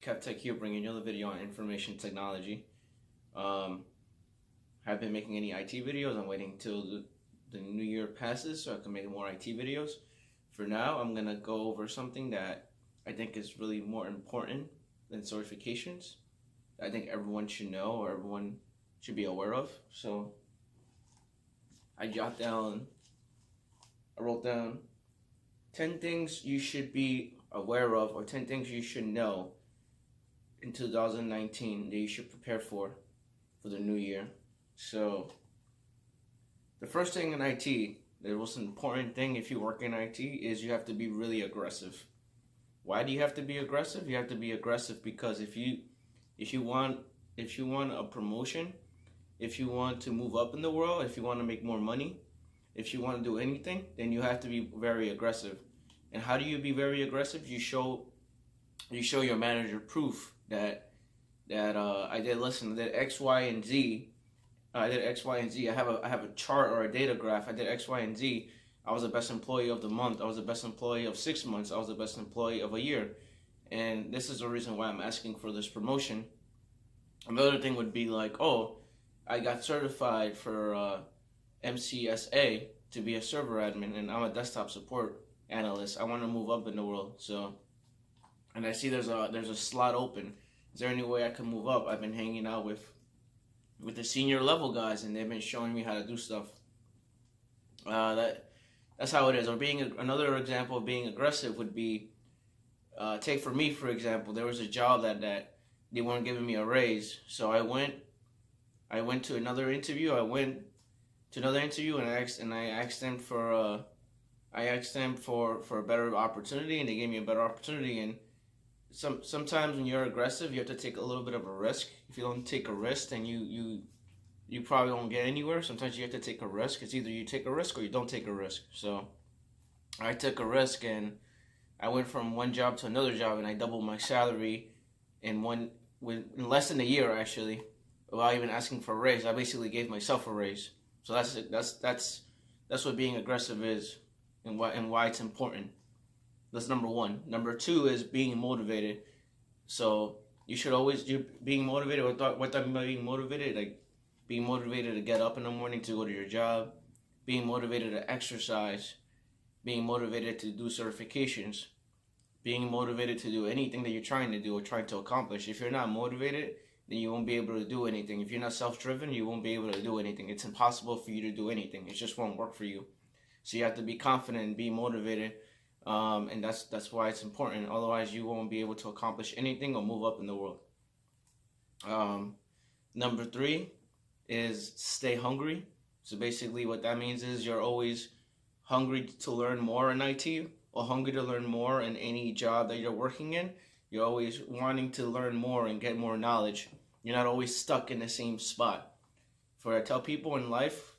KevTech here, bringing another video on information technology. Have been making any IT videos. I'm waiting till the new year passes so I can make more IT videos. For now, I'm gonna go over something that I think is really more important than certifications. I think everyone should know or everyone should be aware of. So I wrote down 10 things you should be aware of, or 10 things you should know in 2019 that you should prepare for the new year. So the first thing in IT, the most important thing if you work in IT, is you have to be really aggressive. Why do you have to be aggressive? You have to be aggressive because if you want a promotion, if you want to move up in the world, if you want to make more money, if you want to do anything, then you have to be very aggressive. And how do you be very aggressive? You show your manager proof that I did X, Y, and Z. I did X, Y, and Z. I have a chart or a data graph. I did X, Y, and Z. I was the best employee of the month. I was the best employee of 6 months. I was the best employee of a year. And this is the reason why I'm asking for this promotion. Another thing would be like, oh, I got certified for MCSA to be a server admin, and I'm a desktop support analyst. I want to move up in the world. So, and I see there's a slot open. Is there any way I can move up? I've been hanging out with the senior level guys, and they've been showing me how to do stuff. That's how it is. Or another example of being aggressive would be, take for me for example. There was a job that they weren't giving me a raise, so I went to another interview. And I asked them for a better opportunity, and they gave me a better opportunity. And sometimes when you're aggressive, you have to take a little bit of a risk. If you don't take a risk, then you probably won't get anywhere. Sometimes you have to take a risk. It's either you take a risk or you don't take a risk. So I took a risk, and I went from one job to another job, and I doubled my salary in less than a year, actually, without even asking for a raise. I basically gave myself a raise. So that's what being aggressive is, and why it's important. That's number one. Number two is being motivated. So you should always being motivated. What type of being motivated? Like being motivated to get up in the morning to go to your job, being motivated to exercise, being motivated to do certifications, being motivated to do anything that you're trying to do or trying to accomplish. If you're not motivated, then you won't be able to do anything. If you're not self-driven, you won't be able to do anything. It's impossible for you to do anything. It just won't work for you. So you have to be confident and be motivated, and that's why it's important. Otherwise, you won't be able to accomplish anything or move up in the world. Number three is stay hungry. So basically what that means is you're always hungry to learn more in IT, or hungry to learn more in any job that you're working in. You're always wanting to learn more and get more knowledge. You're not always stuck in the same spot. I tell people in life,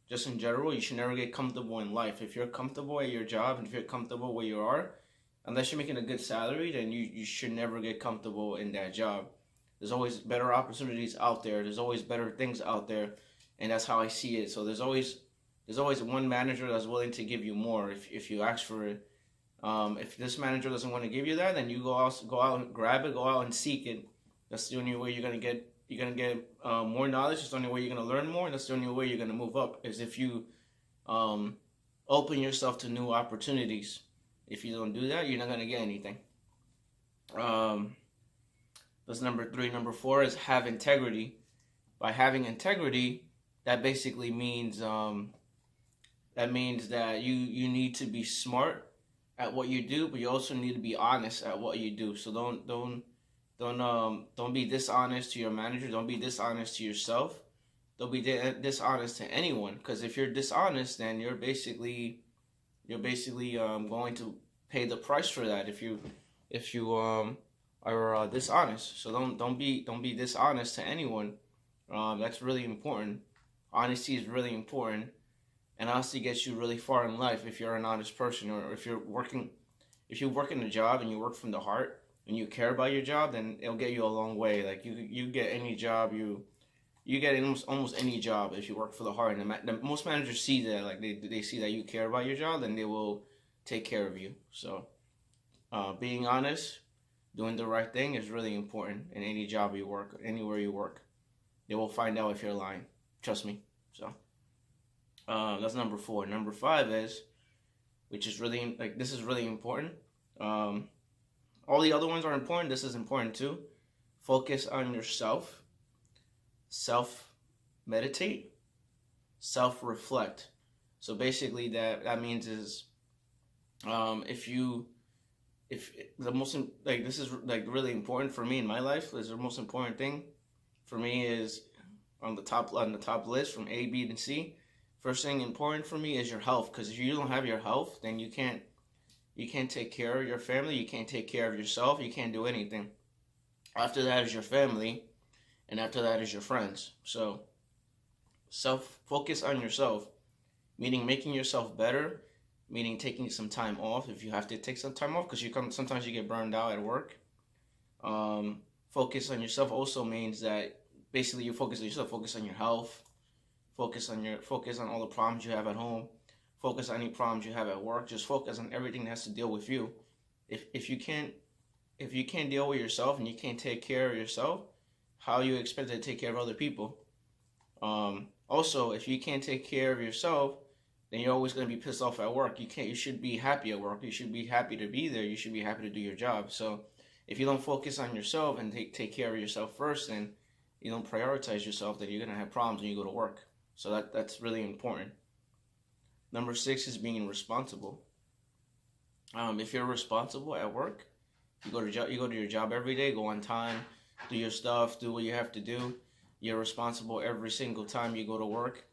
just in general, you should never get comfortable in life. If you're comfortable at your job, and if you're comfortable where you are, unless you're making a good salary, then you should never get comfortable in that job. There's always better opportunities out there. There's always better things out there, and that's how I see it. So there's always one manager that's willing to give you more if you ask for it. If this manager doesn't want to give you that, then you go out and grab it, go out and seek it. That's the only way you're gonna get more knowledge. It's the only way you're gonna learn more, and that's the only way you're gonna move up. Is if you open yourself to new opportunities. If you don't do that, you're not gonna get anything. That's number three. Number four is have integrity. By having integrity, that basically means that you need to be smart at what you do, but you also need to be honest at what you do. So don't be dishonest to your manager. Don't be dishonest to yourself. Don't be dishonest to anyone. Because if you're dishonest, then you're basically going to pay the price for that. If you are dishonest. So don't be dishonest to anyone. That's really important. Honesty is really important. And honesty gets you really far in life if you're an honest person, or if you work in a job and you work from the heart and you care about your job, then it'll get you a long way. Like you get any job, you get almost any job if you work for the heart. And most managers see that, like they see that you care about your job, then they will take care of you. So being honest, Doing the right thing is really important in any job you work, anywhere you work. They will find out if you're lying. Trust me. So that's number 4. Number 5 is, which is really like this is really important. Um, all the other ones are important. This is important too. Focus on yourself. Self meditate. Self reflect. So basically, that means is if you if the most like this is like really important for me in my life. Is the most important thing for me is on the top list from A, B, and C. First thing important for me is your health, because if you don't have your health, then you can't take care of your family, you can't take care of yourself, you can't do anything. After that is your family, and after that is your friends. So self focus on yourself, meaning making yourself better, meaning taking some time off if you have to take some time off, because sometimes you get burned out at work. Focus on yourself also means that basically you focus on yourself, focus on your health, focus on all the problems you have at home, focus on any problems you have at work. Just focus on everything that has to deal with you. If you can't deal with yourself and you can't take care of yourself, how you expect to take care of other people? Also, if you can't take care of yourself, then you're always going to be pissed off at work. You should be happy at work. You should be happy to be there. You should be happy to do your job. So if you don't focus on yourself and take care of yourself first, then you don't prioritize yourself, then you're going to have problems when you go to work. So that's really important. Number 6 is being responsible. If you're responsible at work, you go to your job every day, go on time, do your stuff, do what you have to do. You're responsible every single time you go to work.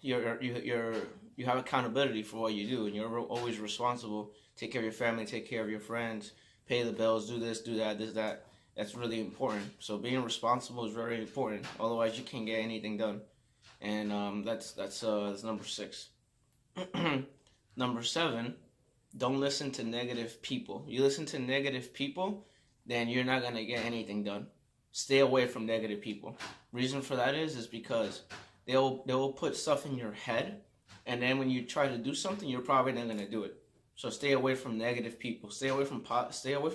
You have accountability for what you do, and you're always responsible. Take care of your family, take care of your friends, pay the bills, do this, do that, this, that. That's really important. So being responsible is very important. Otherwise, you can't get anything done. And that's number 6. Number 7, don't listen to negative people. You listen to negative people, then you're not gonna get anything done. Stay away from negative people. Reason for that is because they will put stuff in your head, and then when you try to do something, you're probably not gonna do it. So stay away from negative people. Stay away from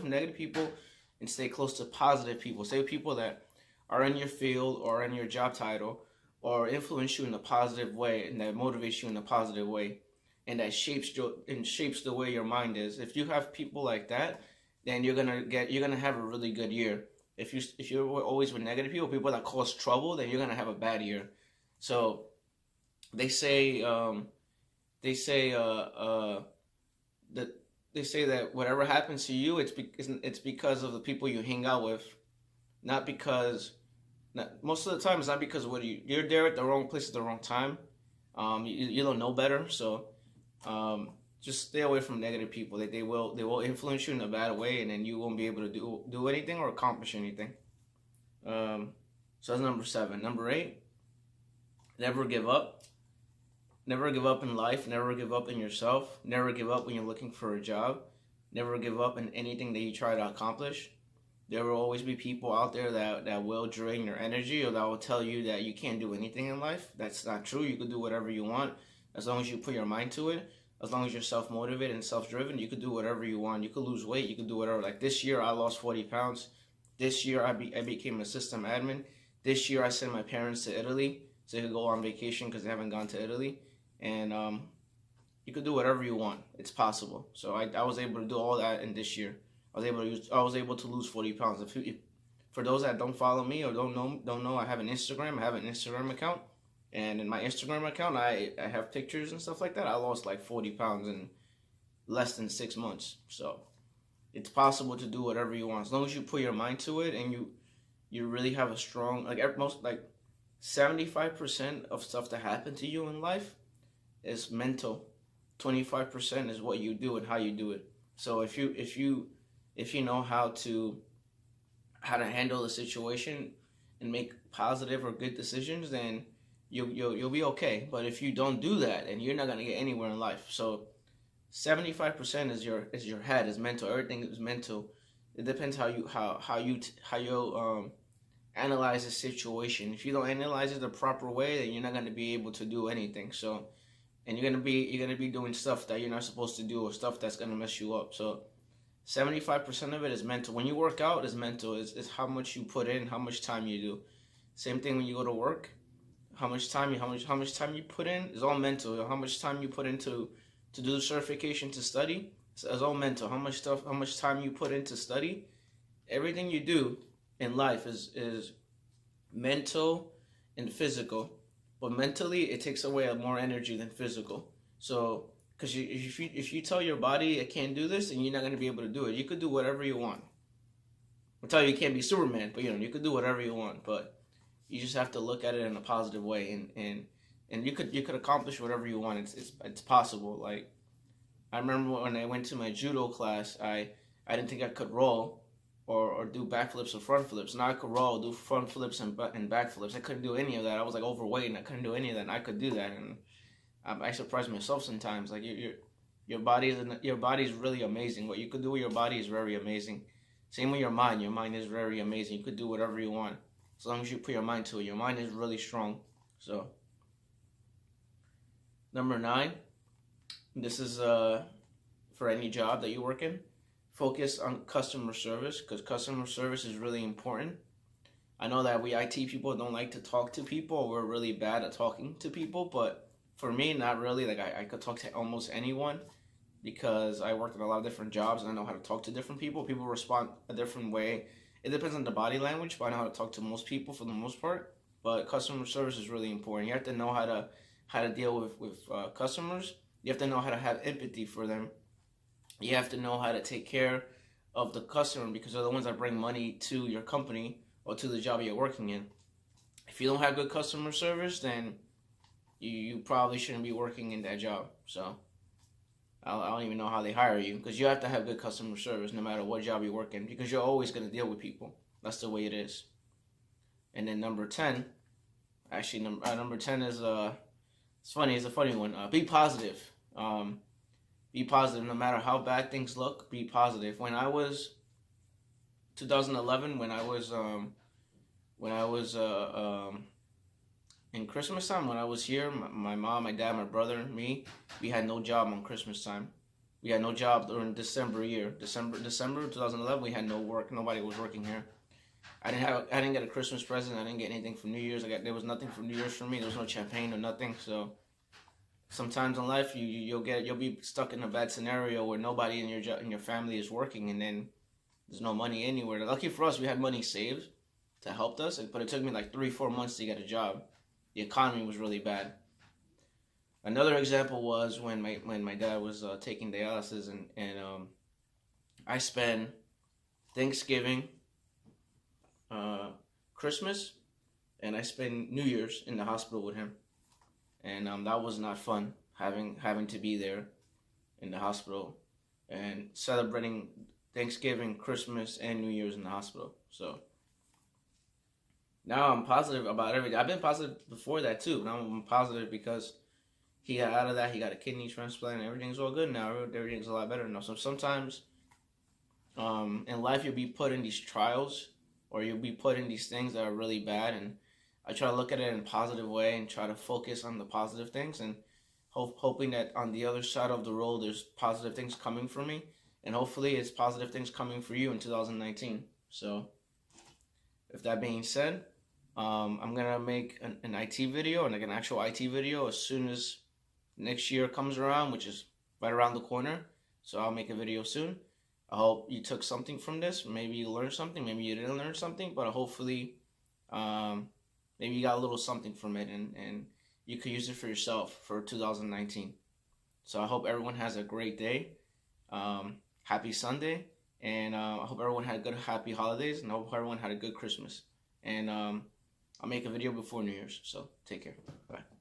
negative people, and stay close to positive people. Stay with people that are in your field or in your job title, or influence you in a positive way, and that motivates you in a positive way, and that shapes the way your mind is. If you have people like that, then you're gonna have a really good year. If you're always with negative people that cause trouble, then you're gonna have a bad year. So they say that whatever happens to you, it's because of the people you hang out with, not because. Most of the time, it's not because of you're there at the wrong place at the wrong time. You don't know better, so just stay away from negative people. They will influence you in a bad way, and then you won't be able to do anything or accomplish anything. So that's number 7. Number 8, never give up. Never give up in life. Never give up in yourself. Never give up when you're looking for a job. Never give up in anything that you try to accomplish. There will always be people out there that will drain your energy, or that will tell you that you can't do anything in life. That's not true. You can do whatever you want as long as you put your mind to it. As long as you're self-motivated and self-driven, you could do whatever you want. You could lose weight. You could do whatever. Like this year, I lost 40 pounds. This year, I became a system admin. This year, I sent my parents to Italy so they could go on vacation because they haven't gone to Italy. And you could do whatever you want. It's possible. So I was able to do all that in this year. I was able to lose 40 pounds. For those that don't follow me or don't know, I have an Instagram. I have an Instagram account, and in my Instagram account, I have pictures and stuff like that. I lost like 40 pounds in less than 6 months. So it's possible to do whatever you want as long as you put your mind to it, and you really have a strong 75% of stuff that happen to you in life is mental. 25% is what you do and how you do it. So if you know how to handle the situation and make positive or good decisions, then you'll be okay. But if you don't do that, then you're not gonna get anywhere in life. So 75% is your head, is mental. Everything is mental. It depends how you analyze the situation. If you don't analyze it the proper way, then you're not gonna be able to do anything. So, and you're gonna be doing stuff that you're not supposed to do, or stuff that's gonna mess you up. So 75% of it is mental. When you work out, it's mental. It's how much you put in, how much time you do. Same thing when you go to work. How much time you put in is all mental. How much time you put into to do the certification to study, it's all mental. How much time you put into study. Everything you do in life is mental and physical. But mentally, it takes away more energy than physical. So, because if you tell your body it can't do this, then you're not going to be able to do it. You could do whatever you want. I'll tell you, you can't be Superman, but you could do whatever you want. But you just have to look at it in a positive way, and you could accomplish whatever you want. It's possible. Like, I remember when I went to my judo class, I didn't think I could roll or do backflips or front flips. Now I could roll, do front flips and backflips. I couldn't do any of that. I was like overweight and I couldn't do any of that. And I could do that, and I surprise myself sometimes. Like your body's really amazing. What you could do with your body is very amazing. Same with your mind. Your mind is very amazing. You could do whatever you want as long as you put your mind to it. Your mind is really strong. So, number 9. This is for any job that you work in. Focus on customer service, because customer service is really important. I know that we IT people don't like to talk to people. We're really bad at talking to people, but for me, not really. Like, I could talk to almost anyone because I worked in a lot of different jobs and I know how to talk to different people. People respond a different way. It depends on the body language, but I know how to talk to most people for the most part. But customer service is really important. You have to know how to deal with customers. You have to know how to have empathy for them. You have to know how to take care of the customer, because they're the ones that bring money to your company or to the job you're working in. If you don't have good customer service, then you probably shouldn't be working in that job. So I don't even know how they hire you, because you have to have good customer service no matter what job you work in, because you're always going to deal with people. That's the way it is. And then number 10, actually number 10 is it's funny. It's a funny one. Be positive. Be positive no matter how bad things look. Be positive. When I was 2011, when I was in Christmas time, when I was here, my mom, my dad, my brother, me, we had no job on Christmas time. We had no job during December 2011. We had no work. Nobody was working here. I didn't get a Christmas present. I didn't get anything for New Year's. There was nothing for New Year's for me. There was no champagne or nothing. So sometimes in life you'll be stuck in a bad scenario where nobody in your family is working, and then there's no money anywhere. Lucky for us, we had money saved to help us, but it took me like 3-4 months to get a job. The economy was really bad. Another example was when my dad was taking dialysis, and I spent Thanksgiving, Christmas, and I spent New Year's in the hospital with him, and that was not fun, having to be there in the hospital and celebrating Thanksgiving, Christmas, and New Year's in the hospital. So now I'm positive about everything. I've been positive before that too. Now I'm positive because he got out of that. He got a kidney transplant, and everything's all good now. Everything's a lot better now. So sometimes in life you'll be put in these trials, or you'll be put in these things that are really bad, and I try to look at it in a positive way and try to focus on the positive things, and hoping that on the other side of the road there's positive things coming for me, and hopefully it's positive things coming for you in 2019. So with that being said, I'm gonna make an IT video, and like an actual IT video, as soon as next year comes around, which is right around the corner. So I'll make a video soon. I hope you took something from this. Maybe you learned something, maybe you didn't learn something, but hopefully maybe you got a little something from it, and you could use it for yourself for 2019. So I hope everyone has a great day. Happy Sunday, and I hope everyone had good, happy holidays, and I hope everyone had a good Christmas. And I'll make a video before New Year's, so take care. Bye.